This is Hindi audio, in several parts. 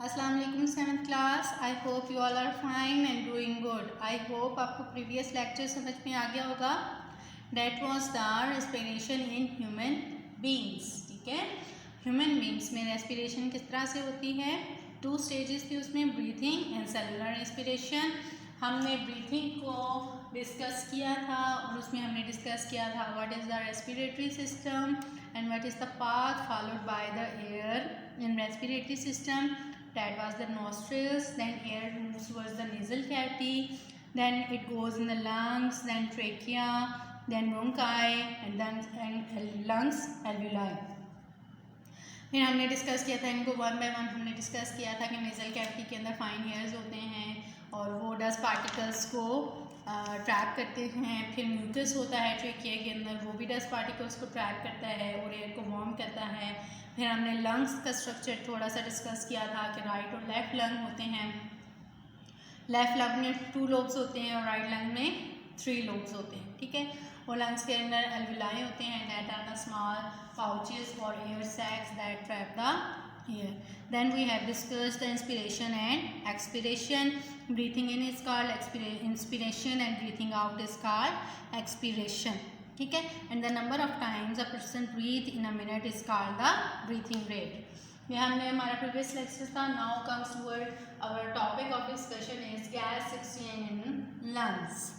अस्सलाम वालेकुम 7th class. I hope you all are fine and doing good. I hope आपको प्रीवियस लेक्चर समझ में आ गया होगा। That was the respiration in human beings. ठीक है, ह्यूमन बींग्स में रेस्पिरेशन किस तरह से होती है। 2 स्टेजेस थी उसमें, ब्रीथिंग एंड सेलुलर रेस्पिरेशन। हमने ब्रीथिंग को डिस्कस किया था और उसमें हमने डिस्कस किया था what is the respiratory system and what is the path followed by the air in respiratory system. That was the nostrils, then air moves towards the nasal cavity, then it goes in the lungs, then trachea, then bronchi and then lungs alveoli. फिर हमने डिस्कस किया था इनको वन बाय वन। हमने डिस्कस किया था कि नेजल कैविटी के अंदर फाइन हेयर्स होते हैं और वो डस्ट पार्टिकल्स को ट्रैप करते हैं। फिर म्यूकस होता है ट्रेकिया के अंदर, वो भी डस्ट पार्टिकल्स को ट्रैप करता है और एयर को वार्म करता है। फिर हमने लंग्स का स्ट्रक्चर थोड़ा सा डिस्कस किया था कि राइट और लेफ़्ट लंग होते हैं। लेफ़्ट लंग में 2 लोब्स होते हैं और राइट लंग में 3 लोब्स होते हैं। ठीक है, और लंग्स के अंदर एल्विलाई होते हैं, that are the small pouches और air sacs that trap the air. Then we have discussed the inspiration and expiration. Breathing in is called inspiration and breathing out is called expiration. ठीक है, and the number of times a person breathe in a minute is called the breathing rate. ये हमने हमारा प्रीवियस लेक्चर था। Now comes toward our topic of discussion is gas exchange in lungs.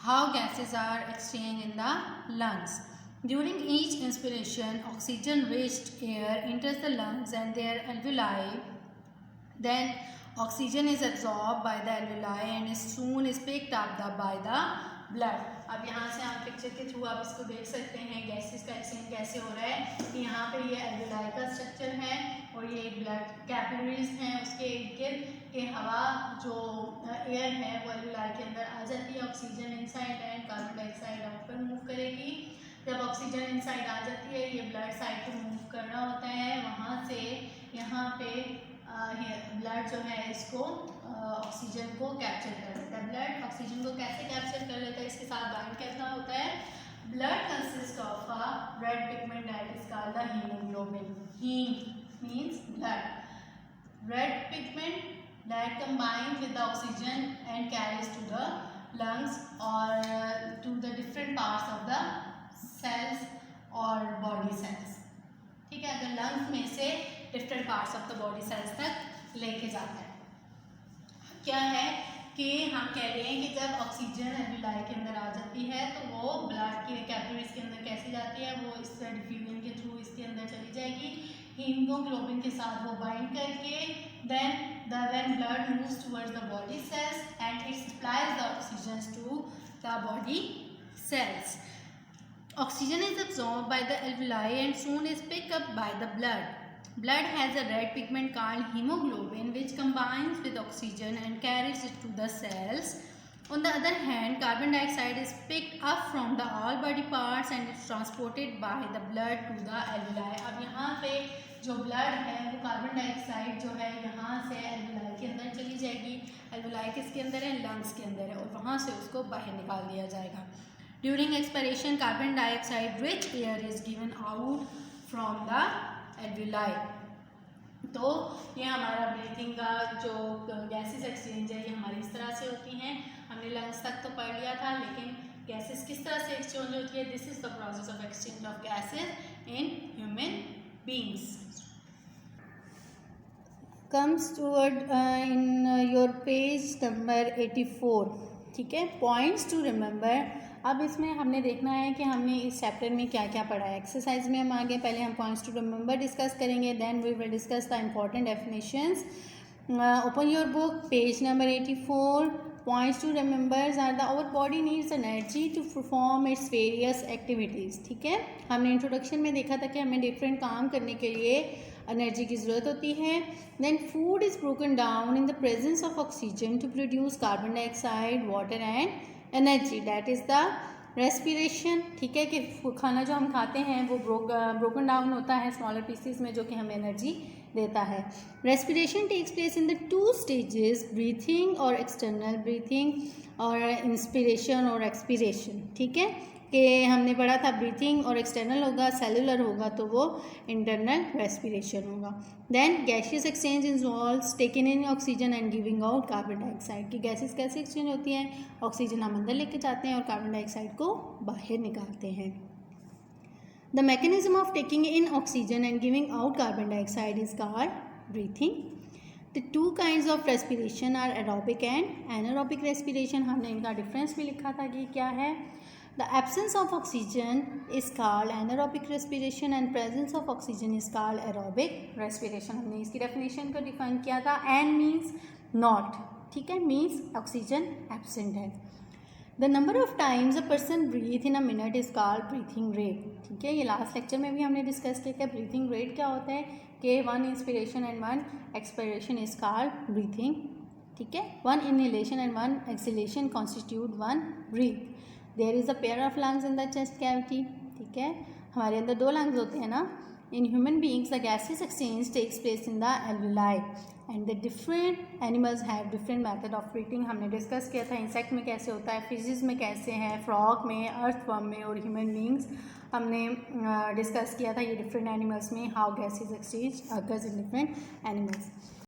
How gases are exchange in the lungs. During each inspiration oxygen riched air enters the lungs and their alveoli. Then oxygen is absorbed by the alveoli and is soon is picked up by the blood. अब यहाँ से आप पिक्चर के थ्रू आप इसको देख सकते हैं गैसेस का एक्सचेंज कैसे हो रहा है कि यहाँ पे ये एल्वेलाई का स्ट्रक्चर है और ये ब्लड कैपिलरीज हैं, उसके इर्द गिर्द ये हवा जो एयर है वो एल्वेलाई के अंदर आ जाती है। Oxygen inside and carbon dioxide out पर मूव करेगी। जब ऑक्सीजन इनसाइड आ जाती है ये ब्लड साइड पर मूव करना होता है, वहाँ से यहाँ पे ब्लड जो है इसको ऑक्सीजन को कैप्चर कर लेता है। ब्लड ऑक्सीजन को कैसे कैप्चर कर लेता है, इसके साथ बाइंड कैसा होता है। Blood consist of a red pigment that is called the haemoglobin. Haem means blood. Red pigment that combines with the oxygen and carries to the lungs or to the different parts of the cells or body cells. ठीक है, अगर लंग्स में से different parts of the body sales तक लेके जाता है। क्या है कि हम कह रहे हैं कि जब ऑक्सीजन एल्वेलाई के अंदर आ जाती है तो वो ब्लड के कैपिलरीज के अंदर कैसे जाती है, वो इस डिफ्यूजन के थ्रू इसके अंदर चली जाएगी हीमोग्लोबिन के साथ वो बाइंड करके। Then when blood moves towards the body cells and it supplies the oxygen to the body cells. Oxygen is absorbed by the alveoli and soon is picked up by the blood. Blood has a red pigment called hemoglobin which combines with oxygen and carries it to the cells. On the other hand, carbon dioxide is picked up from the all body parts and is transported by the blood to the alveoli. अब यहाँ पे जो ब्लड है वो कार्बन डाइऑक्साइड जो है यहाँ से एल्वेलाई के अंदर चली जाएगी। एल्वेलाई किसके अंदर है, लंग्स के अंदर है, और वहाँ से उसको बाहर निकाल दिया जाएगा। During expiration, carbon dioxide rich air is given out from the alveoli. तो ये हमारा ब्रीथिंग का जो गैसेस एक्सचेंज है ये हमारी इस तरह से होती हैं। हमने लंग्स तक तो पढ़ लिया था, लेकिन गैसेस किस तरह से एक्सचेंज होती है, this is the process of exchange of gases in human beings. Comes toward in your page number 84। ठीक है, पॉइंट्स टू रिमेंबर। अब इसमें हमने देखना है कि हमने इस चैप्टर में क्या क्या पढ़ा है। एक्सरसाइज में हम आगे पहले हम पॉइंट्स टू रिमेंबर डिस्कस करेंगे, then we will discuss the important definitions. Open your book, page number 84. Points to remembers are the our body needs energy to perform its various activities. ठीक है, हमने इंट्रोडक्शन में देखा था कि हमें डिफरेंट काम करने के लिए एनर्जी की ज़रूरत होती है। Then food is broken down in the presence of oxygen to produce carbon dioxide, water and energy, that is the respiration. ठीक है, कि खाना जो हम खाते हैं वो ब्रोकन डाउन होता है स्मॉलर पीसेस में, जो कि हमें एनर्जी देता है। Respiration takes place in the 2 stages, breathing और एक्सटर्नल ब्रीथिंग, और इंस्पिरेशन और एक्सपिरेशन। ठीक है, कि हमने पढ़ा था ब्रीथिंग और एक्सटर्नल होगा, सेलुलर होगा तो वो इंटरनल रेस्पिरेशन होगा। Then gaseous exchange involves taking in oxygen and giving out carbon dioxide. की गैसेस कैसे एक्सचेंज होती हैं? ऑक्सीजन हम अंदर लेके जाते हैं और कार्बन डाइऑक्साइड को बाहर निकालते हैं। The mechanism of taking in oxygen and giving out carbon dioxide is called breathing. The two kinds of respiration are aerobic and anaerobic respiration। हमने इनका डिफरेंस भी लिखा था कि क्या है। The absence of oxygen is called anaerobic respiration and presence of oxygen is called aerobic respiration। हमने इसकी डेफिनेशन को डिफाइन किया था। N means not, ठीक है, means oxygen absent है। The number of times a person breathe in a minute is called breathing rate। ठीक है, ये लास्ट लेक्चर में भी हमने डिस्कस किया था। ब्रीथिंग रेट क्या होता है कि 1 inspiration and 1 expiration is called breathing. ठीक है, 1 inhalation and 1 exhalation constitute 1 breath. There is a pair of lungs in the chest cavity. ठीक है, हमारे अंदर 2 लंग्स होते हैं ना। In human beings the gases exchange takes place in the alveoli and the different animals have different method of breathing. हमने डिस्कस किया था इंसेक्ट में कैसे होता है, फिशेस में कैसे है, फ्रॉग में, अर्थवर्म में और ह्यूमन बींग्स हमने डिस्कस किया था ये डिफरेंट एनिमल्स में how gases exchange occurs in different animals.